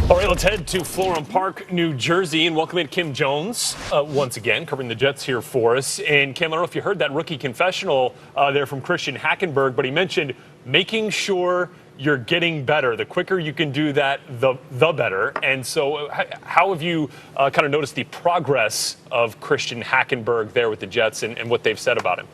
All right, let's head to Florham Park, New Jersey, and welcome in Kim Jones once again, covering the Jets here for us. And Kim, I don't know if you heard that rookie confessional there from Christian Hackenberg, but he mentioned making sure you're getting better. The quicker you can do that, the better. And so how have you kind of noticed the progress of Christian Hackenberg there with the Jets and what they've said about him?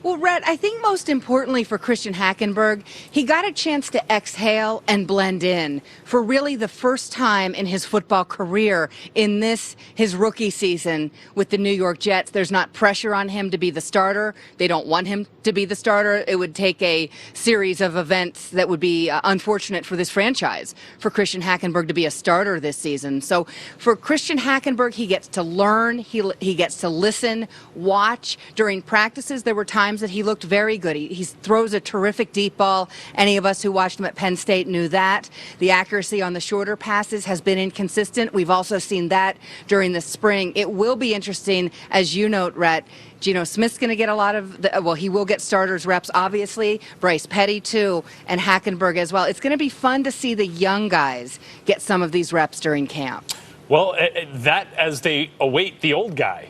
Well, Rhett, I think most importantly for Christian Hackenberg, he got a chance to exhale and blend in for really the first time in his football career in his rookie season with the New York Jets. There's not pressure on him to be the starter. They don't want him to be the starter. It would take a series of events that would be unfortunate for this franchise for Christian Hackenberg to be a starter this season. So for Christian Hackenberg, he gets to learn, he gets to listen, watch. During practices, there were times that he looked very good. He throws a terrific deep ball. Any of us who watched him at Penn State knew that. The accuracy on the shorter passes has been inconsistent. We've also seen that during the spring. It will be interesting, as you note, Rhett. Geno Smith's going to get a lot of, he will get starters reps, obviously. Bryce Petty, too, and Hackenberg as well. It's going to be fun to see the young guys get some of these reps during camp. Well, that as they await the old guy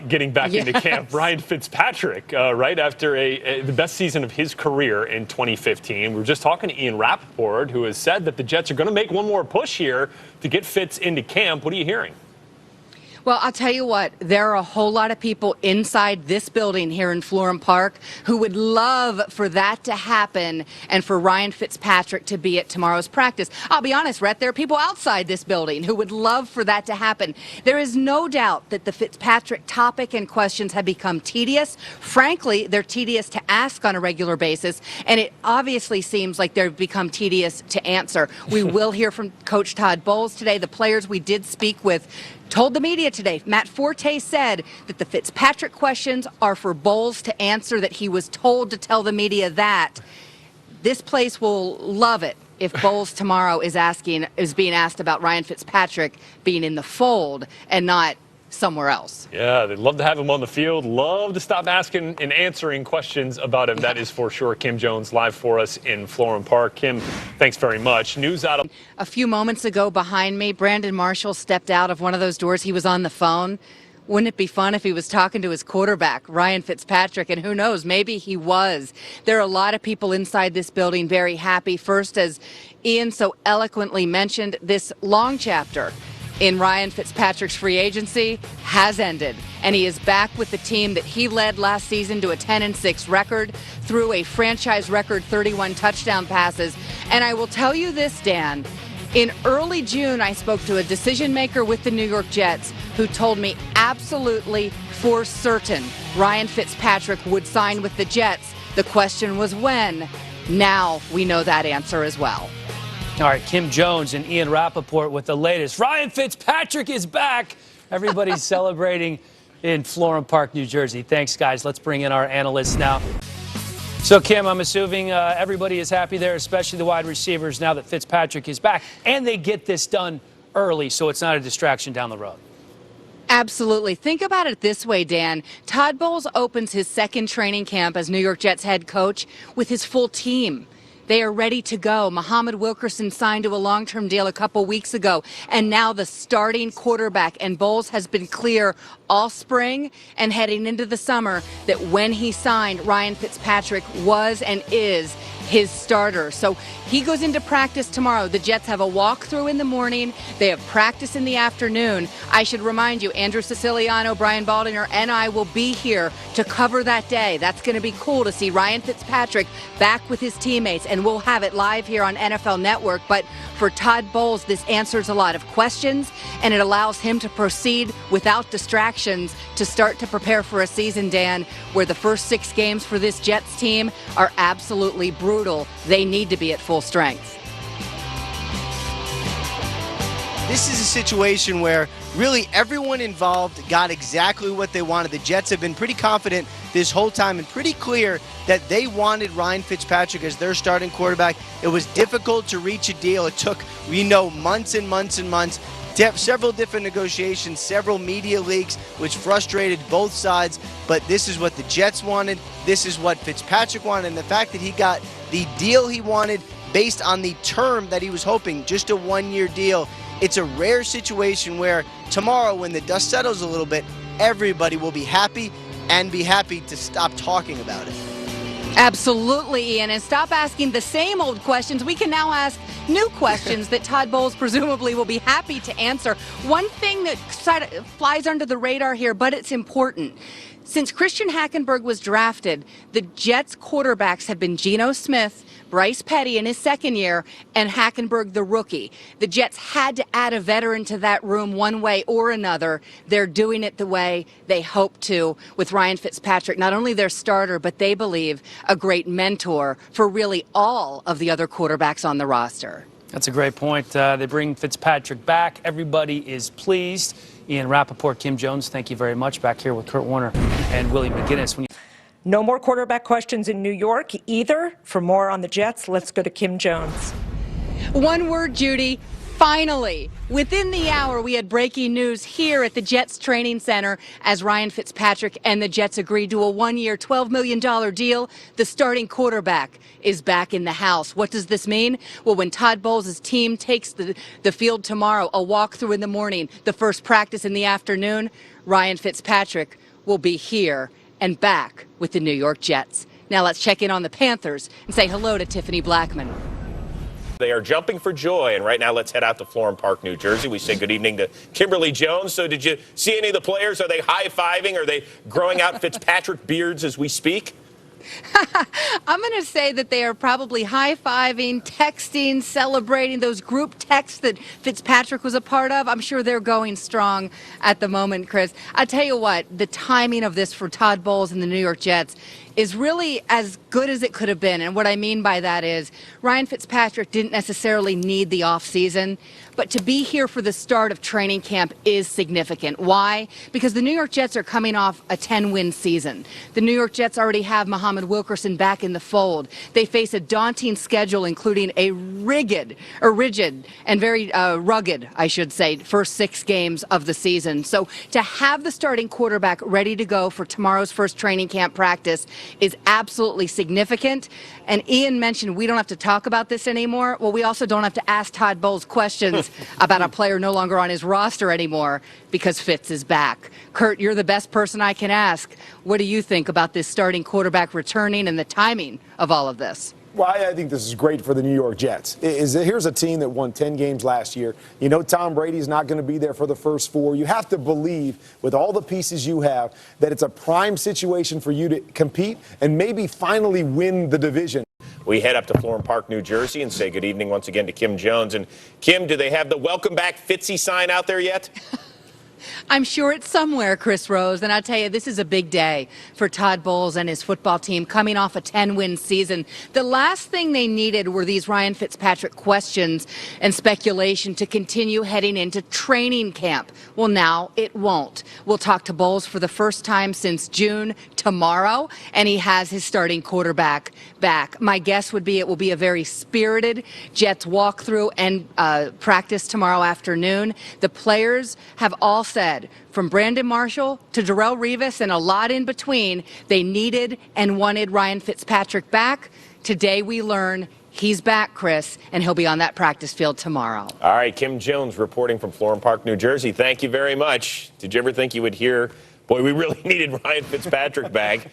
getting back into camp, Ryan Fitzpatrick, right after the best season of his career in 2015. We were just talking to Ian Rappaport, who has said that the Jets are going to make one more push here to get Fitz into camp. What are you hearing? Well, I'll tell you what, there are a whole lot of people inside this building here in Florham Park who would love for that to happen and for Ryan Fitzpatrick to be at tomorrow's practice. I'll be honest, Rhett, there are people outside this building who would love for that to happen. There is no doubt that the Fitzpatrick topic and questions have become tedious. Frankly, they're tedious to ask on a regular basis, and it obviously seems like they've become tedious to answer. We will hear from Coach Todd Bowles today. The players we did speak with told the media today, Matt Forte said that the Fitzpatrick questions are for Bowles to answer, that he was told to tell the media that. This place will love it if Bowles tomorrow is being asked about Ryan Fitzpatrick being in the fold and not somewhere else. Yeah, they'd love to have him on the field. Love to stop asking and answering questions about him. That is for sure. Kim Jones live for us in Florham Park. Kim, thanks very much. News out of... A few moments ago behind me, Brandon Marshall stepped out of one of those doors. He was on the phone. Wouldn't it be fun if he was talking to his quarterback, Ryan Fitzpatrick? And who knows, maybe he was. There are a lot of people inside this building very happy. First, as Ian so eloquently mentioned, this long chapter in Ryan Fitzpatrick's free agency has ended, and he is back with the team that he led last season to a 10-6 record, through a franchise record 31 touchdown passes. And I will tell you this, Dan, in early June, I spoke to a decision maker with the New York Jets who told me absolutely for certain Ryan Fitzpatrick would sign with the Jets. The question was when. Now we know that answer as well. All right, Kim Jones and Ian Rappaport with the latest. Ryan Fitzpatrick is back. Everybody's celebrating in Florham Park, New Jersey. Thanks, guys. Let's bring in our analysts now. So, Kim, I'm assuming everybody is happy there, especially the wide receivers, now that Fitzpatrick is back. And they get this done early, so it's not a distraction down the road. Absolutely. Think about it this way, Dan. Todd Bowles opens his second training camp as New York Jets head coach with his full team. They are ready to go. Muhammad Wilkerson signed to a long-term deal a couple weeks ago, and now the starting quarterback. And Bowles has been clear all spring and heading into the summer that when he signed, Ryan Fitzpatrick was and is his starter. So he goes into practice tomorrow. The Jets have a walkthrough in the morning. They have practice in the afternoon. I should remind you, Andrew Siciliano, Brian Baldinger, and I will be here to cover that day. That's going to be cool to see Ryan Fitzpatrick back with his teammates, and we'll have it live here on NFL Network. But for Todd Bowles, this answers a lot of questions, and it allows him to proceed without distractions to start to prepare for a season, Dan, where the first 6 games for this Jets team are absolutely brutal. They need to be at full strength. This is a situation where really everyone involved got exactly what they wanted. The Jets have been pretty confident this whole time and pretty clear that they wanted Ryan Fitzpatrick as their starting quarterback. It was difficult to reach a deal. It took, months and months and months. Several different negotiations, several media leaks, which frustrated both sides. But this is what the Jets wanted. This is what Fitzpatrick wanted. And the fact that he got the deal he wanted based on the term that he was hoping, just a one-year deal. It's a rare situation where tomorrow, when the dust settles a little bit, everybody will be happy and be happy to stop talking about it. Absolutely, Ian. And stop asking the same old questions. We can now ask new questions that Todd Bowles presumably will be happy to answer. One thing that flies under the radar here, but it's important. Since Christian Hackenberg was drafted, the Jets quarterbacks have been Geno Smith, Bryce Petty in his second year, and Hackenberg, the rookie. The Jets had to add a veteran to that room one way or another. They're doing it the way they hope to with Ryan Fitzpatrick, not only their starter, but they believe a great mentor for really all of the other quarterbacks on the roster. That's a great point. They bring Fitzpatrick back. Everybody is pleased. Ian Rappaport, Kim Jones, thank you very much. Back here with Kurt Warner and Willie McGinnis. No more quarterback questions in New York either. For more on the Jets, let's go to Kim Jones. One word, Judy. Finally, within the hour, we had breaking news here at the Jets training center as Ryan Fitzpatrick and the Jets agreed to a one-year, $12 million deal. The starting quarterback is back in the house. What does this mean? Well, when Todd Bowles' team takes the field tomorrow, a walkthrough in the morning, the first practice in the afternoon, Ryan Fitzpatrick will be here and back with the New York Jets. Now let's check in on the Panthers and say hello to Tiffany Blackman. They are jumping for joy, and right now let's head out to Florham Park, New Jersey. We say good evening to Kimberly Jones. So did you see any of the players? Are they high-fiving? Are they growing out Fitzpatrick beards as we speak? I'm going to say that they are probably high-fiving, texting, celebrating those group texts that Fitzpatrick was a part of. I'm sure they're going strong at the moment, Chris. I tell you what, the timing of this for Todd Bowles and the New York Jets is really as good as it could have been. And what I mean by that is Ryan Fitzpatrick didn't necessarily need the offseason, but to be here for the start of training camp is significant. Why? Because the New York Jets are coming off a 10-win season. The New York Jets already have Muhammad Wilkerson back in the fold. They face a daunting schedule, including a rigid and very rugged, I should say, first 6 games of the season. So to have the starting quarterback ready to go for tomorrow's first training camp practice is absolutely significant. And Ian mentioned we don't have to talk about this anymore. Well, we also don't have to ask Todd Bowles questions about a player no longer on his roster anymore because Fitz is back. Kurt, you're the best person I can ask. What do you think about this starting quarterback returning and the timing of all of this? Well, I think this is great for the New York Jets. Here's a team that won 10 games last year. You know Tom Brady's not going to be there for the first 4. You have to believe, with all the pieces you have, that it's a prime situation for you to compete and maybe finally win the division. We head up to Florham Park, New Jersey, and say good evening once again to Kim Jones. And Kim, do they have the welcome back Fitzy sign out there yet? I'm sure it's somewhere, Chris Rose. And I tell you, this is a big day for Todd Bowles and his football team coming off a 10-win season. The last thing they needed were these Ryan Fitzpatrick questions and speculation to continue heading into training camp. Well, now it won't. We'll talk to Bowles for the first time since June tomorrow, and he has his starting quarterback back. My guess would be it will be a very spirited Jets walkthrough and practice tomorrow afternoon. The players have all said, from Brandon Marshall to Darrelle Revis and a lot in between, they needed and wanted Ryan Fitzpatrick back. Today we learn he's back, Chris, and he'll be on that practice field tomorrow. All right, Kim Jones reporting from Florham Park, New Jersey. Thank you very much. Did you ever think you would hear, boy, we really needed Ryan Fitzpatrick back?